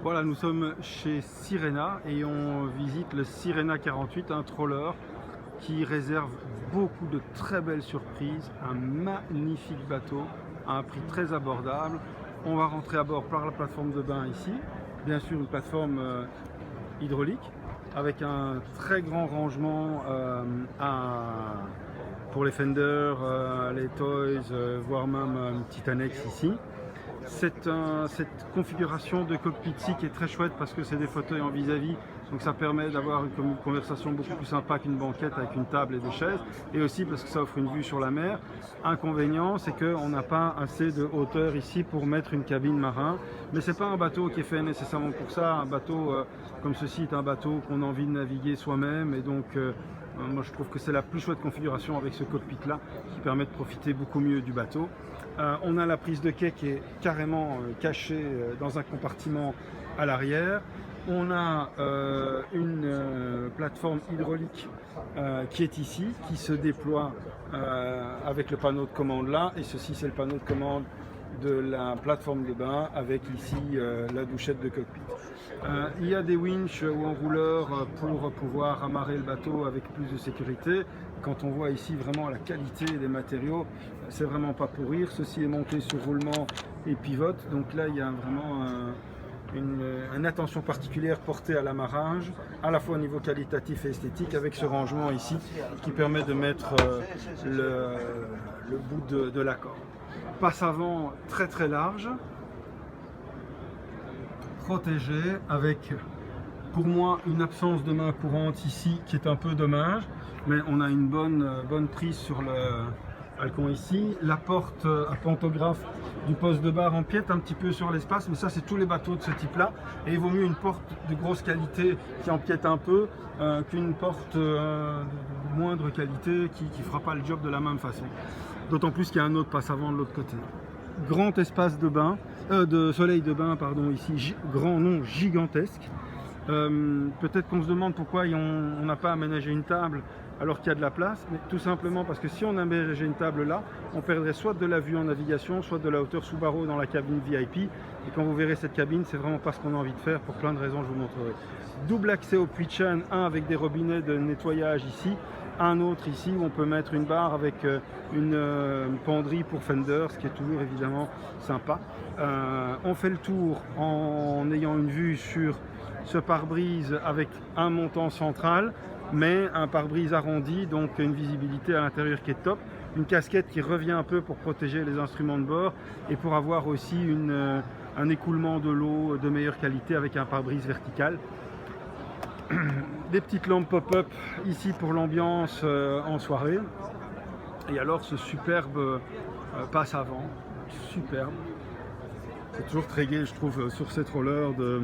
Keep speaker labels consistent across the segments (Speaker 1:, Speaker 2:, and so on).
Speaker 1: Voilà, nous sommes chez Sirena et on visite le Sirena 48, un trawler qui réserve beaucoup de très belles surprises, un magnifique bateau à un prix très abordable. On va rentrer à bord par la plateforme de bain ici, bien sûr une plateforme hydraulique avec un très grand rangement pour les fenders, les toys, voire même une petite annexe ici. Cette configuration de cockpit ici qui est très chouette parce que c'est des fauteuils en vis-à-vis, donc ça permet d'avoir une conversation beaucoup plus sympa qu'une banquette avec une table et des chaises, et aussi parce que ça offre une vue sur la mer. Inconvénient, c'est qu'on n'a pas assez de hauteur ici pour mettre une cabine marin, mais c'est pas un bateau qui est fait nécessairement pour ça. Un bateau comme ceci est un bateau qu'on a envie de naviguer soi-même, et donc moi je trouve que c'est la plus chouette configuration avec ce cockpit là qui permet de profiter beaucoup mieux du bateau. On a la prise de quai qui est carrément cachée dans un compartiment à l'arrière. On a une plateforme hydraulique qui est ici, qui se déploie avec le panneau de commande là, et ceci c'est le panneau de commande de la plateforme de bain avec ici la douchette de cockpit. Il y a des winches ou enrouleurs pour pouvoir amarrer le bateau avec plus de sécurité. Quand on voit ici vraiment la qualité des matériaux, c'est vraiment pas pour rire. Ceci est monté sur roulement et pivote, donc là il y a vraiment une attention particulière portée à l'amarrage, à la fois au niveau qualitatif et esthétique, avec ce rangement ici qui permet de mettre le bout de l'accord. Passe avant très très large, protégé, avec pour moi une absence de main courante ici qui est un peu dommage, mais on a une bonne prise sur le balcon ici. La porte à pantographe du poste de barre empiète un petit peu sur l'espace, mais ça c'est tous les bateaux de ce type là, et il vaut mieux une porte de grosse qualité qui empiète un peu qu'une porte de moindre qualité qui ne fera pas le job de la même façon. D'autant plus qu'il y a un autre passe-avant de l'autre côté. Grand espace de bain, de soleil de bain, pardon, ici, grand non gigantesque. Peut-être qu'on se demande pourquoi on n'a pas aménagé une table alors qu'il y a de la place, mais tout simplement parce que si on aménageait une table là, on perdrait soit de la vue en navigation, soit de la hauteur sous barreau dans la cabine VIP. Et quand vous verrez cette cabine, c'est vraiment pas ce qu'on a envie de faire pour plein de raisons, je vous montrerai. Double accès au puits de chaîne, un avec des robinets de nettoyage ici, un autre ici où on peut mettre une barre avec une penderie pour fender, ce qui est toujours évidemment sympa. On fait le tour en ayant une vue sur ce pare-brise avec un montant central, mais un pare-brise arrondi, donc une visibilité à l'intérieur qui est top, une casquette qui revient un peu pour protéger les instruments de bord et pour avoir aussi un écoulement de l'eau de meilleure qualité avec un pare-brise vertical. Des petites lampes pop-up ici pour l'ambiance en soirée, et alors ce superbe passe avant, superbe. C'est toujours très gai, je trouve, sur ces rollers de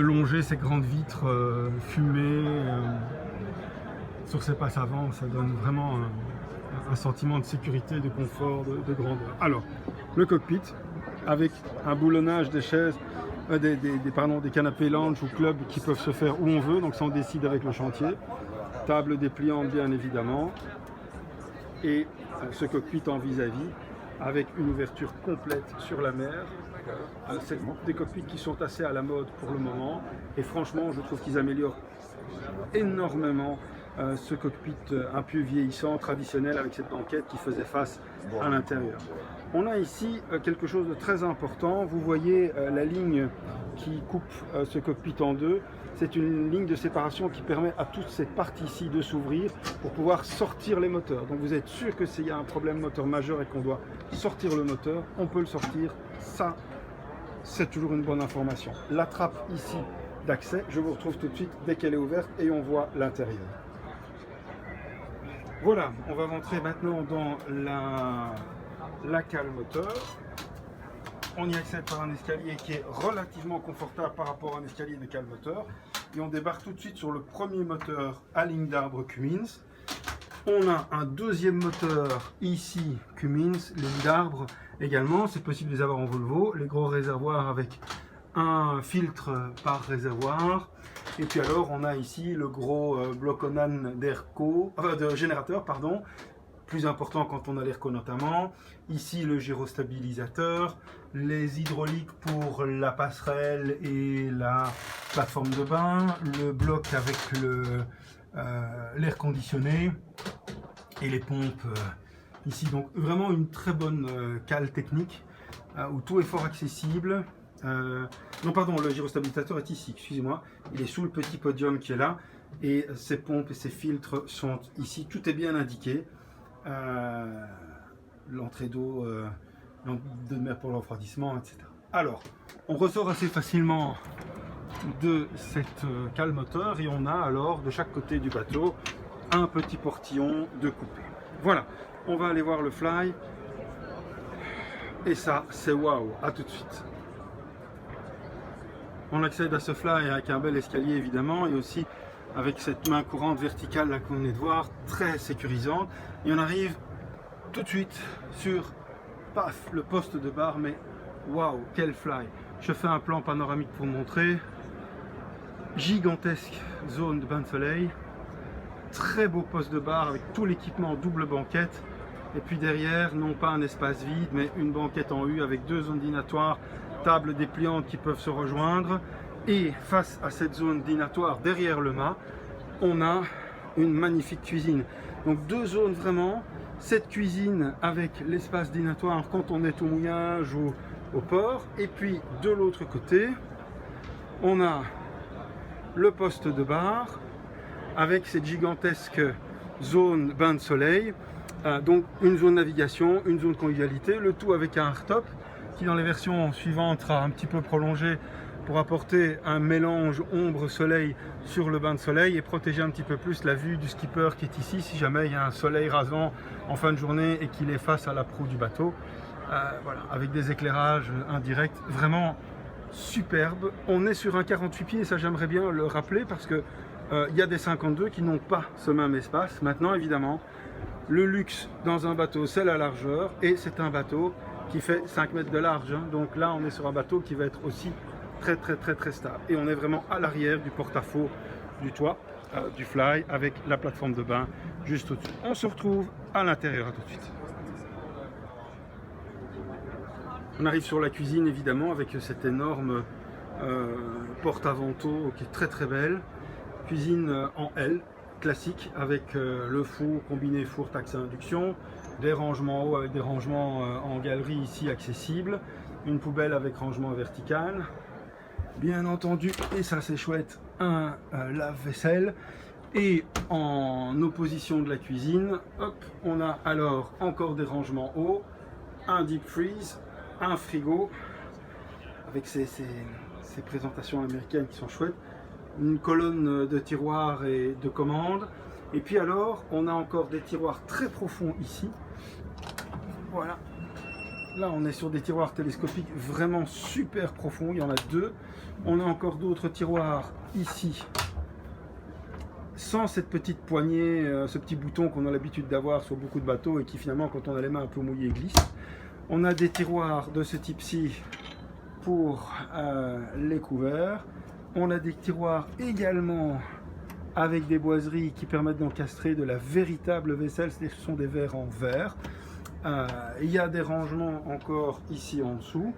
Speaker 1: longer ces grandes vitres fumées sur ces passes avant. Ça donne vraiment un sentiment de sécurité, de confort, de grandeur. Alors, le cockpit avec un boulonnage des chaises, des canapés lounge ou club qui peuvent se faire où on veut, donc ça on décide avec le chantier. Table dépliante bien évidemment, et ce cockpit en vis-à-vis avec une ouverture complète sur la mer. C'est des cockpits qui sont assez à la mode pour le moment, et franchement je trouve qu'ils améliorent énormément ce cockpit un peu vieillissant, traditionnel, avec cette banquette qui faisait face à l'intérieur. On a ici quelque chose de très important. Vous voyez la ligne qui coupe ce cockpit en deux. C'est une ligne de séparation qui permet à toute cette partie ici de s'ouvrir pour pouvoir sortir les moteurs. Donc vous êtes sûr que s'il y a un problème moteur majeur et qu'on doit sortir le moteur, on peut le sortir. Ça, c'est toujours une bonne information. La trappe ici d'accès, je vous retrouve tout de suite dès qu'elle est ouverte et on voit l'intérieur. Voilà, on va rentrer maintenant dans la cale moteur. On y accède par un escalier qui est relativement confortable par rapport à un escalier de cale moteur. Et on débarque tout de suite sur le premier moteur à ligne d'arbre Cummins. On a un deuxième moteur ici Cummins, ligne d'arbre également. C'est possible de les avoir en Volvo. Les gros réservoirs avec un filtre par réservoir. Et puis alors on a ici le gros bloc Onan de générateur, pardon, plus important quand on a l'airco notamment. Ici le gyrostabilisateur, les hydrauliques pour la passerelle et la plateforme de bain, le bloc avec l'air conditionné et les pompes ici. Donc vraiment une très bonne cale technique où tout est fort accessible. Non pardon, le gyrostabilisateur est ici, excusez-moi, il est sous le petit podium qui est là et ces pompes et ces filtres sont ici, tout est bien indiqué. L'entrée d'eau de mer pour le refroidissement, etc. Alors, on ressort assez facilement de cette cale moteur et on a alors de chaque côté du bateau un petit portillon de coupé. Voilà, on va aller voir le fly et ça c'est waouh, à tout de suite. On accède à ce fly avec un bel escalier évidemment et aussi avec cette main courante verticale là qu'on est de voir, très sécurisante, et on arrive tout de suite sur paf, le poste de bar, mais waouh, quel fly. Je fais un plan panoramique pour montrer. Gigantesque zone de bain de soleil, très beau poste de bar avec tout l'équipement double banquette, et puis derrière, non pas un espace vide, mais une banquette en U avec deux zones dînatoires, tables dépliantes qui peuvent se rejoindre. Et face à cette zone dînatoire derrière le mât, on a une magnifique cuisine. Donc deux zones vraiment, cette cuisine avec l'espace dînatoire quand on est au mouillage ou au port, et puis de l'autre côté, on a le poste de bar avec cette gigantesque zone bain de soleil, donc une zone navigation, une zone convivialité, le tout avec un hardtop qui dans les versions suivantes sera un petit peu prolongé pour apporter un mélange ombre-soleil sur le bain de soleil et protéger un petit peu plus la vue du skipper qui est ici si jamais il y a un soleil rasant en fin de journée et qu'il est face à la proue du bateau. Voilà, avec des éclairages indirects, vraiment superbe. On est sur un 48 pieds, ça j'aimerais bien le rappeler parce que il y a des 52 qui n'ont pas ce même espace. Maintenant évidemment, le luxe dans un bateau c'est la largeur et c'est un bateau qui fait 5 mètres de large, hein. Donc là on est sur un bateau qui va être aussi très stable et on est vraiment à l'arrière du porte-à-faux du toit du fly avec la plateforme de bain juste au-dessus. On se retrouve à l'intérieur, à tout de suite. On arrive sur la cuisine évidemment avec cette énorme porte-à-vantaux qui est très belle. Cuisine en L, classique, avec le four combiné four-taxe à induction, des rangements hauts avec des rangements en galerie ici accessibles, une poubelle avec rangement vertical, bien entendu, et ça c'est chouette, un lave-vaisselle, et en opposition de la cuisine, hop, on a alors encore des rangements hauts, un deep freeze, un frigo, avec ces présentations américaines qui sont chouettes, une colonne de tiroirs et de commandes, et puis alors on a encore des tiroirs très profonds ici, voilà, là on est sur des tiroirs télescopiques vraiment super profonds, il y en a deux, on a encore d'autres tiroirs ici, sans cette petite poignée, ce petit bouton qu'on a l'habitude d'avoir sur beaucoup de bateaux et qui finalement quand on a les mains un peu mouillées glisse. On a des tiroirs de ce type-ci pour les couverts. On a des tiroirs également avec des boiseries qui permettent d'encastrer de la véritable vaisselle, ce sont des verres en verre. Il y a des rangements encore ici en dessous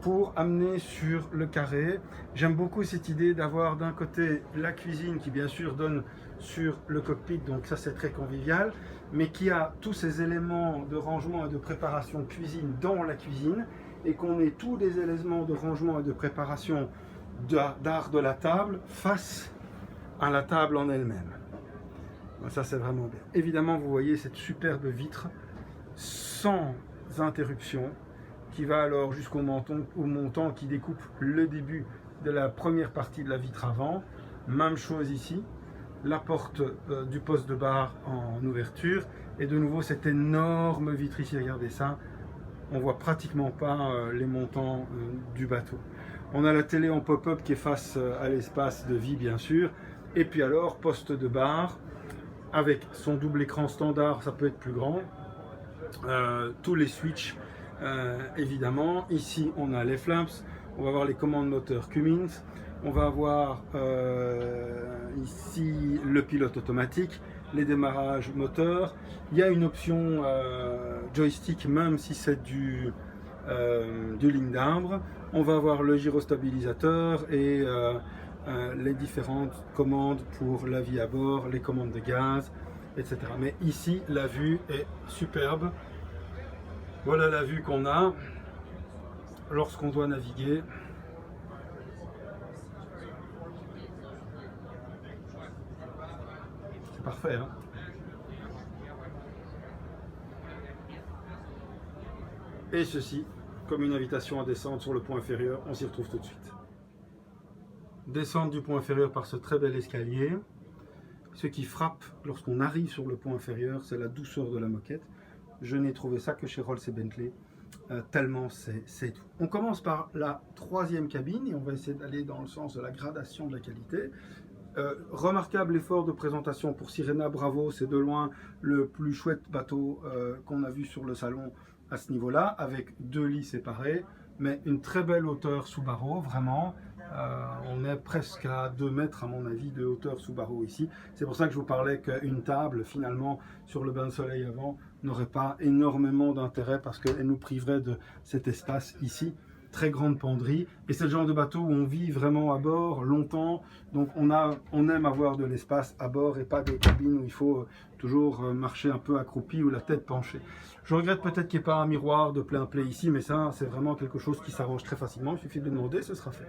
Speaker 1: pour amener sur le carré. J'aime beaucoup cette idée d'avoir d'un côté la cuisine qui bien sûr donne sur le cockpit, donc ça c'est très convivial, mais qui a tous ces éléments de rangement et de préparation cuisine dans la cuisine, et qu'on ait tous les éléments de rangement et de préparation d'art de la table face à la table en elle-même. Ça c'est vraiment bien. Évidemment vous voyez cette superbe vitre sans interruption qui va alors jusqu'au montant qui découpe le début de la première partie de la vitre avant. Même chose ici, la porte du poste de bar en ouverture, et de nouveau cette énorme vitre ici, regardez ça, on voit pratiquement pas les montants du bateau. On a la télé en pop-up qui est face à l'espace de vie bien sûr, et puis alors poste de bar avec son double écran standard, ça peut être plus grand, tous les switches évidemment. Ici on a les flaps, on va voir les commandes moteurs Cummins, on va avoir ici le pilote automatique, les démarrages moteurs. Il y a une option joystick, même si c'est du ligne d'arbre. On va avoir le gyrostabilisateur et les différentes commandes pour la vie à bord, les commandes de gaz, etc. Mais ici, la vue est superbe. Voilà la vue qu'on a lorsqu'on doit naviguer. C'est parfait, hein? Et ceci, comme une invitation à descendre sur le pont inférieur, on s'y retrouve tout de suite. Descendre du pont inférieur par ce très bel escalier. Ce qui frappe lorsqu'on arrive sur le pont inférieur, c'est la douceur de la moquette. Je n'ai trouvé ça que chez Rolls et Bentley, tellement c'est tout. On commence par la troisième cabine et on va essayer d'aller dans le sens de la gradation de la qualité. Remarquable effort de présentation pour Sirena, bravo, c'est de loin le plus chouette bateau qu'on a vu sur le salon à ce niveau-là, avec 2 lits séparés, mais une très belle hauteur sous barreau, vraiment. On est presque à 2 mètres à mon avis de hauteur sous barreau ici. C'est pour ça que je vous parlais qu'une table finalement sur le bain de soleil avant n'aurait pas énormément d'intérêt parce qu'elle nous priverait de cet espace ici. Très grande penderie et c'est le genre de bateau où on vit vraiment à bord longtemps, donc on aime avoir de l'espace à bord et pas des cabines où il faut toujours marcher un peu accroupi ou la tête penchée. Je regrette peut-être qu'il n'y ait pas un miroir de plein play ici, mais ça c'est vraiment quelque chose qui s'arrange très facilement, il suffit de demander, ce sera fait.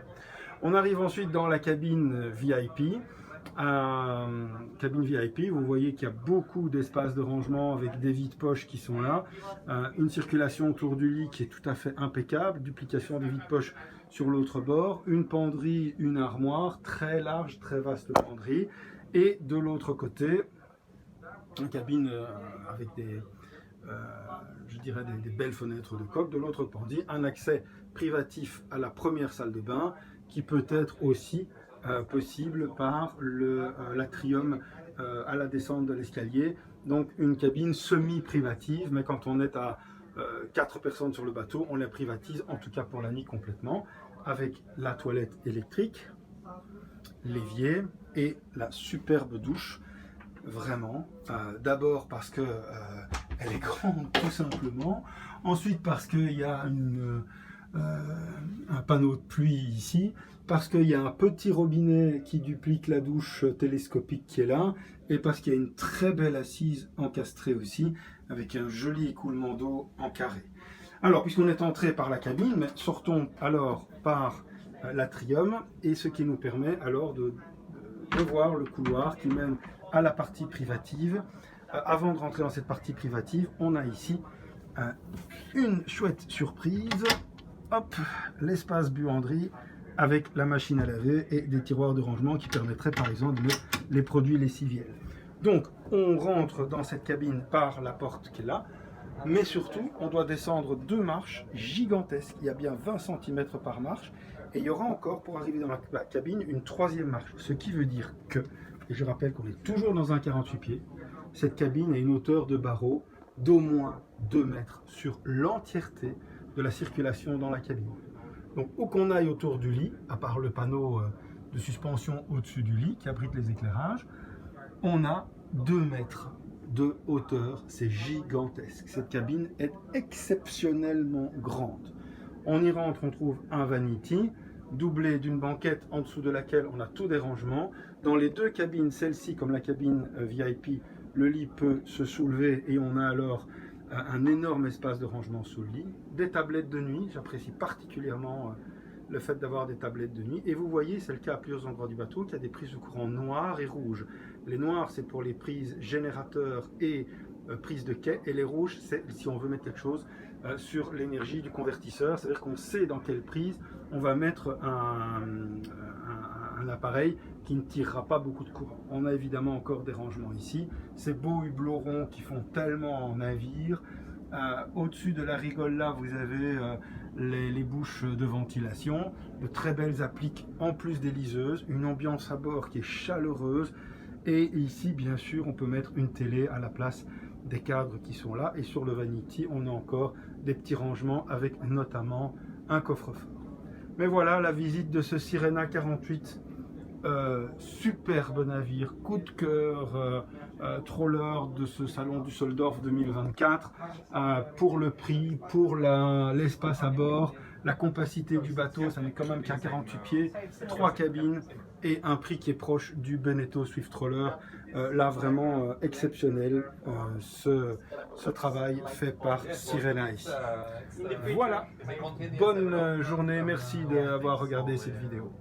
Speaker 1: On arrive ensuite dans la cabine VIP. Cabine VIP, vous voyez qu'il y a beaucoup d'espace de rangement avec des vides-poches qui sont là, une circulation autour du lit qui est tout à fait impeccable, duplication des vides-poches sur l'autre bord, une penderie, une armoire, très large, très vaste penderie, et de l'autre côté, une cabine avec je dirais des belles fenêtres de coque, de l'autre penderie, un accès privatif à la première salle de bain, qui peut être aussi possible par l'atrium à la descente de l'escalier. Donc une cabine semi-privative, mais quand on est à 4 personnes sur le bateau, on la privatise, en tout cas pour la nuit complètement, avec la toilette électrique, l'évier et la superbe douche. Vraiment, d'abord parce que elle est grande tout simplement, ensuite parce qu'il y a un panneau de pluie ici, parce qu'il y a un petit robinet qui duplique la douche télescopique qui est là, et parce qu'il y a une très belle assise encastrée aussi, avec un joli écoulement d'eau en carré. Alors, puisqu'on est entré par la cabine, mais sortons alors par l'atrium, et ce qui nous permet alors de voir le couloir qui mène à la partie privative. Avant de rentrer dans cette partie privative, on a ici une chouette surprise. Hop, l'espace buanderie avec la machine à laver et des tiroirs de rangement qui permettraient par exemple de mettre les produits lessiviels. Donc on rentre dans cette cabine par la porte qui est là, mais surtout on doit descendre 2 marches gigantesques, il y a bien 20 cm par marche, et il y aura encore pour arriver dans la cabine une 3e marche, ce qui veut dire que, et je rappelle qu'on est toujours dans un 48 pieds, cette cabine a une hauteur de barreau d'au moins 2 mètres sur l'entièreté de la circulation dans la cabine. Donc où qu'on aille autour du lit, à part le panneau de suspension au-dessus du lit qui abrite les éclairages, on a 2 mètres de hauteur, c'est gigantesque. Cette cabine est exceptionnellement grande. On y rentre, on trouve un vanity, doublé d'une banquette en dessous de laquelle on a tout des rangements. Dans les 2 cabines, celle-ci comme la cabine VIP, le lit peut se soulever et on a alors un énorme espace de rangement sous le lit, des tablettes de nuit, j'apprécie particulièrement le fait d'avoir des tablettes de nuit, et vous voyez, c'est le cas à plusieurs endroits du bateau, qu'il y a des prises de courant noires et rouges. Les noirs, c'est pour les prises générateurs et prises de quai, et les rouges, c'est si on veut mettre quelque chose sur l'énergie du convertisseur, c'est-à-dire qu'on sait dans quelle prise on va mettre un appareil qui ne tirera pas beaucoup de courant. On a évidemment encore des rangements ici, ces beaux hublots ronds qui font tellement en navire. Au-dessus de la rigole là, vous avez les bouches de ventilation, de très belles appliques en plus des liseuses, une ambiance à bord qui est chaleureuse, et ici bien sûr on peut mettre une télé à la place des cadres qui sont là, et sur le vanity on a encore des petits rangements avec notamment un coffre-fort. Mais voilà la visite de ce Sirena 48 Superbe navire, coup de cœur, trawler de ce salon du Düsseldorf 2024, pour le prix, pour l'espace à bord, la compacité du bateau, ça n'est quand même qu'à 48 pieds, 3 cabines et un prix qui est proche du Beneteau Swift Trawler. Là vraiment exceptionnel, ce travail fait par Sirenae. Voilà, bonne journée, merci d'avoir regardé cette vidéo.